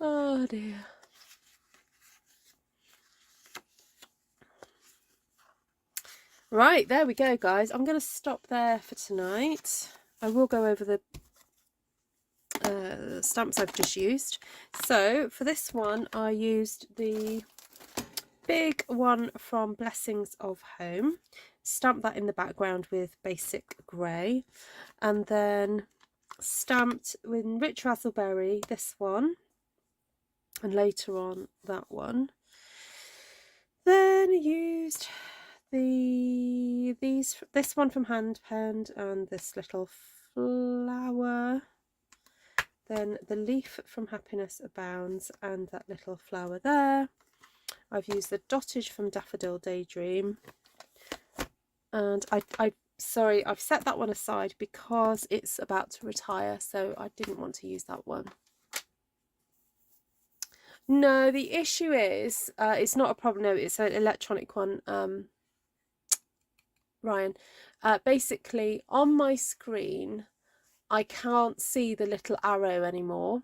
Oh dear. Right, there we go, guys. I'm going to stop there for tonight. I will go over the stamps I've just used. So for this one, I used the big one from Blessings of Home. Stamped that in the background with basic grey. And then stamped with Rich Razzleberry, this one. And later on, that one. Then I used this one from Hand Penned and this little flower. Then the leaf from Happiness Abounds and that little flower there. I've used the dottage from Daffodil Daydream. And sorry, I've set that one aside because it's about to retire, so I didn't want to use that one. No, the issue is, it's not a problem. No, it's an electronic one, Ryan. Basically, on my screen, I can't see the little arrow anymore.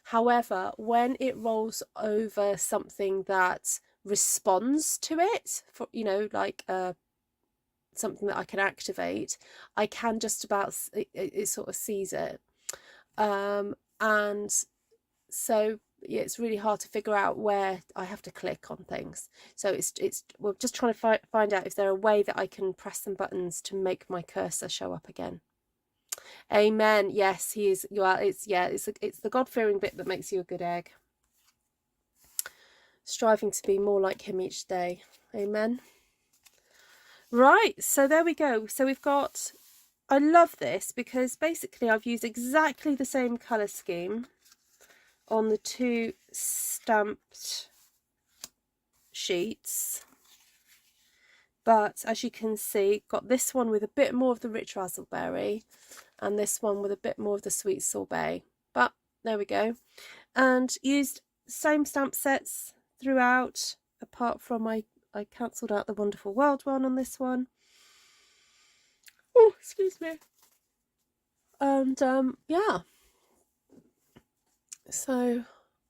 However, when it rolls over something that responds to it, for like something that I can activate, I can just about it sort of sees it, and so yeah, it's really hard to figure out where I have to click on things. So we're just trying to find out if there's a way that I can press some buttons to make my cursor show up again. Amen. Yes, he is. You are. It's the God-fearing bit that makes you a good egg. Striving to be more like him each day. Amen. Right, so there we go. So we've got, I love this because basically I've used exactly the same colour scheme on the two stamped sheets. But as you can see, got this one with a bit more of the rich razzleberry and this one with a bit more of the sweet sorbet. But there we go. And used same stamp sets throughout, apart from I cancelled out the Wonderful World one on this one. Oh, excuse me. And yeah. So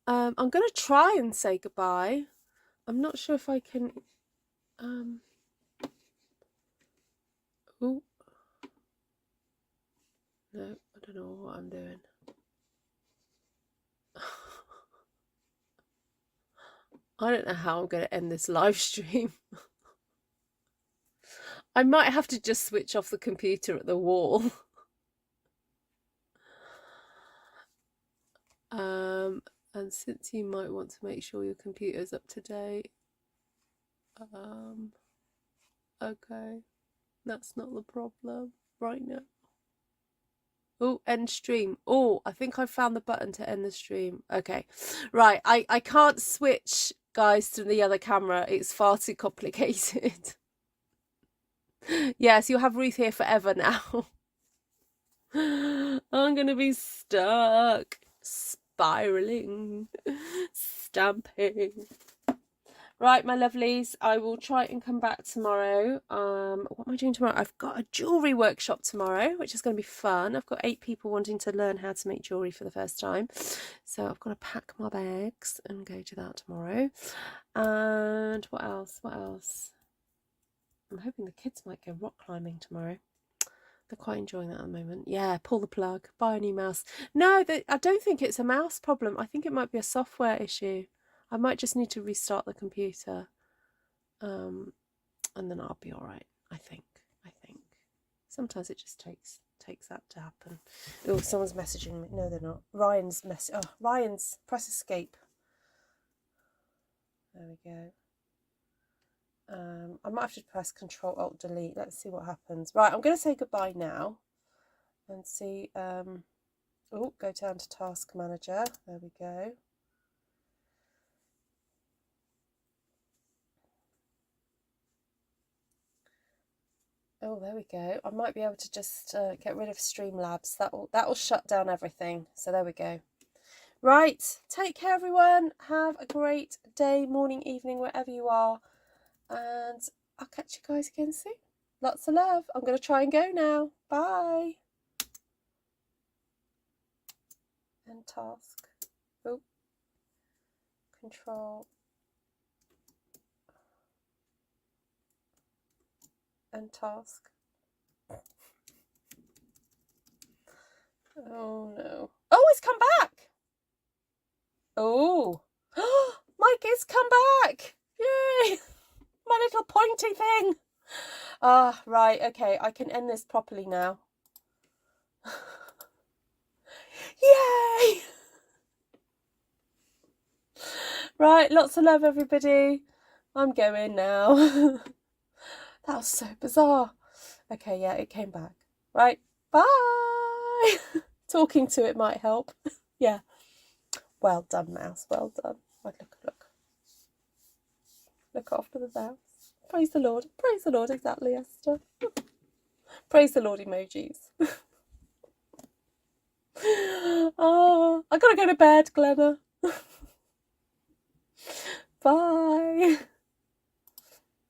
I'm going to try and say goodbye. I'm not sure if I can... Oh. No, I don't know what I'm doing. I don't know how I'm going to end this live stream. I might have to just switch off the computer at the wall. And since you might want to make sure your computer's up to date, okay, that's not the problem right now. Oh, end stream. Oh, I think I found the button to end the stream. Okay, right. I can't switch, guys, to the other camera. It's far too complicated. Yes, you'll have Ruth here forever now. I'm gonna be stuck, spiraling, stamping. Right, my lovelies, I will try and come back tomorrow. What am I doing tomorrow? I've got a jewellery workshop tomorrow, which is going to be fun. I've got 8 people wanting to learn how to make jewellery for the first time. So I've got to pack my bags and go to that tomorrow. And what else? What else? I'm hoping the kids might go rock climbing tomorrow. They're quite enjoying that at the moment. Yeah, pull the plug, buy a new mouse. No, I don't think it's a mouse problem. I think it might be a software issue. I might just need to restart the computer, and then I'll be all right. I think. Sometimes it just takes that to happen. Oh, someone's messaging me. No, they're not. Ryan's press escape. There we go. I might have to press Control Alt Delete. Let's see what happens. Right, I'm going to say goodbye now and see. Oh, go down to Task Manager. There we go. Oh, there we go. I might be able to just get rid of Streamlabs. That'll shut down everything. So there we go. Right. Take care, everyone. Have a great day, morning, evening, wherever you are. And I'll catch you guys again soon. Lots of love. I'm going to try and go now. Bye. And task. Oh. Control. And task. Oh no. Oh, it's come back. Oh. Mike, it's come back. Yay. My little pointy thing. Ah, right. Okay, I can end this properly now. Yay. Right, lots of love, everybody. I'm going now. That was so bizarre. Okay, yeah, it came back. Right, bye. Talking to it might help. Yeah. Well done, mouse. Well done. Right, look. Look after the mouse. Praise the Lord. Praise the Lord. Exactly, Esther. Praise the Lord emojis. Oh, I gotta go to bed, Glenna. Bye.